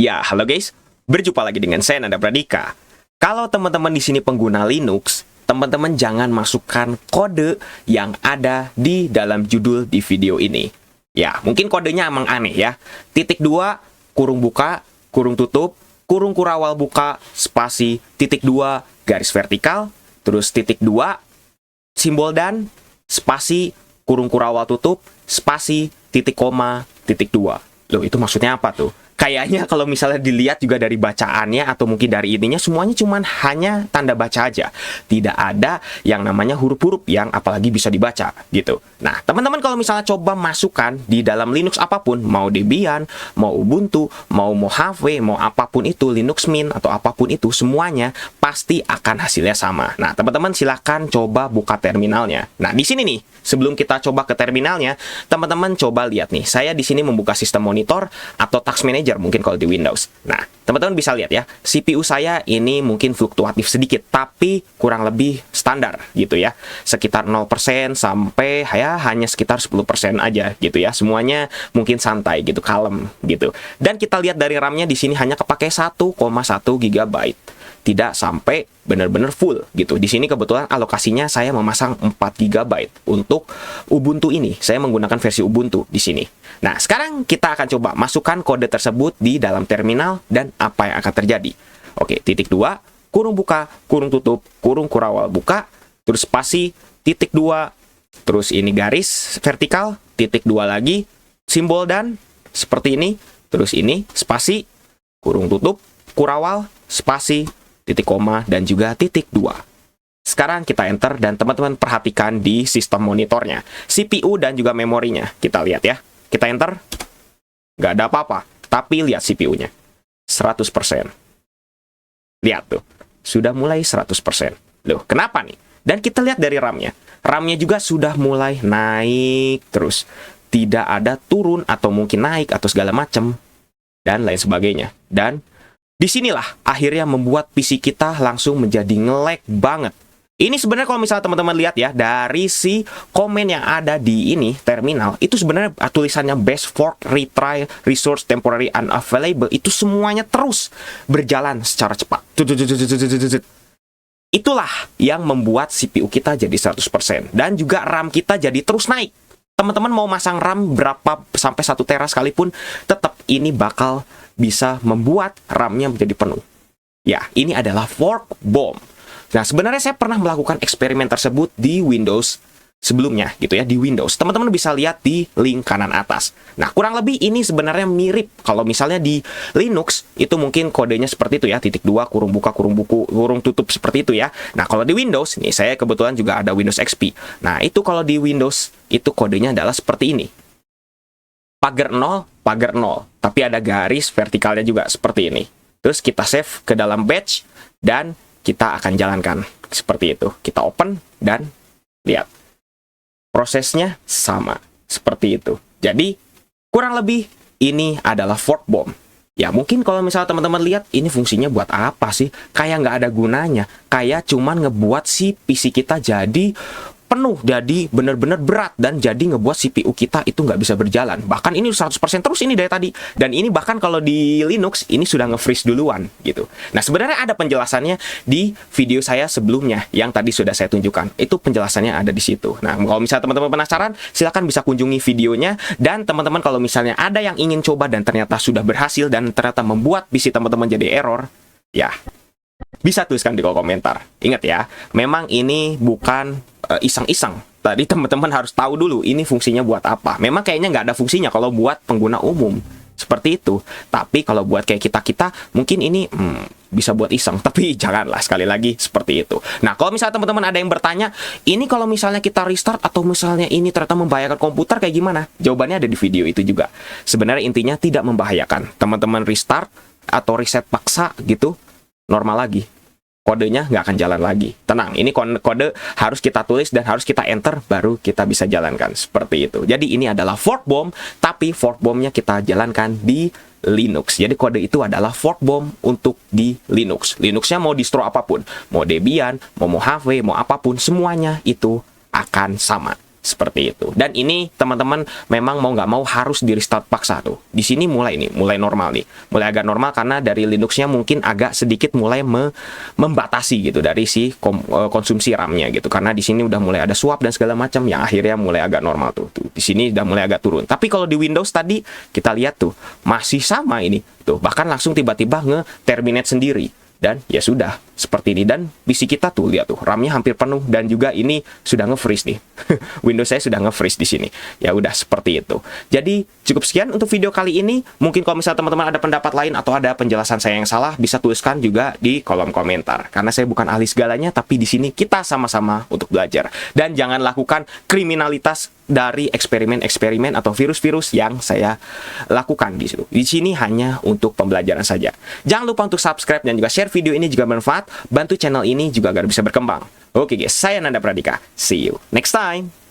Ya, halo guys. Berjumpa lagi dengan saya Nanda Pradika. Kalau teman-teman di sini pengguna Linux, teman-teman jangan masukkan kode yang ada di dalam judul di video ini. Ya, mungkin kodenya emang aneh ya. Titik 2, kurung buka, kurung tutup, kurung kurawal buka, spasi, titik 2, garis vertikal, terus titik 2, simbol dan, spasi, kurung kurawal tutup, spasi, titik koma, titik 2. Loh, itu maksudnya apa tuh? Kayaknya kalau misalnya dilihat juga dari bacaannya atau mungkin dari ininya, semuanya cuman hanya tanda baca aja. Tidak ada yang namanya huruf-huruf yang apalagi bisa dibaca gitu. Nah, teman-teman kalau misalnya coba masukkan di dalam Linux apapun, mau Debian, mau Ubuntu, mau Mojave, mau apapun itu, Linux Mint atau apapun itu, semuanya pasti akan hasilnya sama. Nah, teman-teman silahkan coba buka terminalnya. Nah, di sini nih, sebelum kita coba ke terminalnya, teman-teman coba lihat nih. Saya di sini membuka sistem monitor atau task manager mungkin kalau di Windows. Nah, teman-teman bisa lihat ya, CPU saya ini mungkin fluktuatif sedikit, tapi kurang lebih standar gitu ya. Sekitar 0% sampai ya hanya sekitar 10% aja gitu ya. Semuanya mungkin santai gitu, kalem gitu. Dan kita lihat dari RAM-nya di sini hanya kepakai 1,1 GB. Tidak sampai benar-benar full gitu. Di sini kebetulan alokasinya saya memasang 4 GB untuk Ubuntu ini. Saya menggunakan versi Ubuntu di sini. Nah, sekarang kita akan coba masukkan kode tersebut di dalam terminal dan apa yang akan terjadi. Oke, titik 2, kurung buka, kurung tutup, kurung kurawal buka, terus spasi, titik 2, terus ini garis vertikal, titik 2 lagi, simbol dan, seperti ini, terus ini, spasi, kurung tutup, kurawal, spasi, titik koma, dan juga titik 2. Sekarang kita enter dan teman-teman perhatikan di sistem monitornya, CPU dan juga memorinya. Kita lihat ya. Kita enter, nggak ada apa-apa, tapi lihat CPU-nya, 100%. Lihat tuh, sudah mulai 100%. Loh, kenapa nih? Dan kita lihat dari RAM-nya. RAM-nya juga sudah mulai naik terus. Tidak ada turun atau mungkin naik atau segala macam, dan lain sebagainya. Dan disinilah akhirnya membuat PC kita langsung menjadi nge-lag banget. Ini sebenarnya kalau misalnya teman-teman lihat ya, dari si komen yang ada di ini, terminal, itu sebenarnya tulisannya best fork, retry, resource, temporary, unavailable, itu semuanya terus berjalan secara cepat. Itulah yang membuat CPU kita jadi 100%. Dan juga RAM kita jadi terus naik. Teman-teman mau masang RAM berapa sampai 1 tera sekalipun, tetap ini bakal bisa membuat RAM-nya menjadi penuh. Ya, ini adalah fork bomb. Nah, sebenarnya saya pernah melakukan eksperimen tersebut di Windows sebelumnya gitu ya, di Windows. Teman-teman bisa lihat di link kanan atas. Nah, kurang lebih ini sebenarnya mirip. Kalau misalnya di Linux, itu mungkin kodenya seperti itu ya, titik 2, kurung buka, kurung buku, kurung tutup, seperti itu ya. Nah, kalau di Windows, nih saya kebetulan juga ada Windows XP. Nah, itu kalau di Windows, itu kodenya adalah seperti ini. Pagar 0, tapi ada garis vertikalnya juga seperti ini. Terus kita save ke dalam batch dan kita akan jalankan seperti itu. Kita open dan lihat. Prosesnya sama seperti itu. Jadi kurang lebih ini adalah fork bomb. Ya mungkin kalau misalnya teman-teman lihat ini fungsinya buat apa sih? Kayak nggak ada gunanya. Kayak cuman ngebuat si PC kita jadi penuh, jadi benar-benar berat, dan jadi ngebuat CPU kita itu nggak bisa berjalan. Bahkan ini 100% terus ini dari tadi. Dan ini bahkan kalau di Linux, ini sudah nge-freeze duluan gitu. Nah, sebenarnya ada penjelasannya di video saya sebelumnya yang tadi sudah saya tunjukkan. Itu penjelasannya ada di situ. Nah, kalau misalnya teman-teman penasaran, silakan bisa kunjungi videonya. Dan teman-teman kalau misalnya ada yang ingin coba dan ternyata sudah berhasil dan ternyata membuat PC teman-teman jadi error, ya bisa tuliskan di kolom komentar. Ingat ya, memang ini bukan iseng-iseng. Tadi teman-teman harus tahu dulu ini fungsinya buat apa. Memang kayaknya nggak ada fungsinya kalau buat pengguna umum. Seperti itu. Tapi kalau buat kayak kita-kita, mungkin ini bisa buat iseng. Tapi janganlah, sekali lagi seperti itu. Nah, kalau misalnya teman-teman ada yang bertanya, ini kalau misalnya kita restart atau misalnya ini ternyata membahayakan komputer kayak gimana? Jawabannya ada di video itu juga. Sebenarnya intinya tidak membahayakan. Teman-teman restart atau reset paksa gitu, normal lagi. Kodenya nggak akan jalan lagi. Tenang, ini kode harus kita tulis dan harus kita enter, baru kita bisa jalankan. Seperti itu. Jadi ini adalah fork bomb, tapi fork bombnya kita jalankan di Linux. Jadi kode itu adalah fork bomb untuk di Linux. Linuxnya mau distro apapun. Mau Debian, mau Mojave, mau apapun, semuanya itu akan sama. Seperti itu. Dan ini teman-teman memang mau nggak mau harus di restart paksa tuh. Di sini mulai normal nih. Mulai agak normal karena dari Linuxnya mungkin agak sedikit mulai membatasi gitu dari si konsumsi RAM-nya gitu. Karena di sini udah mulai ada swap dan segala macam yang akhirnya mulai agak normal tuh. Di sini udah mulai agak turun. Tapi kalau di Windows tadi kita lihat tuh masih sama ini tuh. Bahkan langsung tiba-tiba nge-terminate sendiri. Dan ya sudah, seperti ini. Dan PC kita tuh, lihat tuh, RAM-nya hampir penuh. Dan juga ini sudah nge-freeze nih. Windows saya sudah nge-freeze di sini. Ya udah, seperti itu. Jadi, cukup sekian untuk video kali ini. Mungkin kalau misalnya teman-teman ada pendapat lain atau ada penjelasan saya yang salah, bisa tuliskan juga di kolom komentar. Karena saya bukan ahli segalanya, tapi di sini kita sama-sama untuk belajar. Dan jangan lakukan kriminalitas dari eksperimen-eksperimen atau virus-virus yang saya lakukan di situ. Di sini hanya untuk pembelajaran saja. Jangan lupa untuk subscribe dan juga share video ini jika bermanfaat. Bantu channel ini juga agar bisa berkembang. Oke guys, saya Nanda Pradika. See you next time.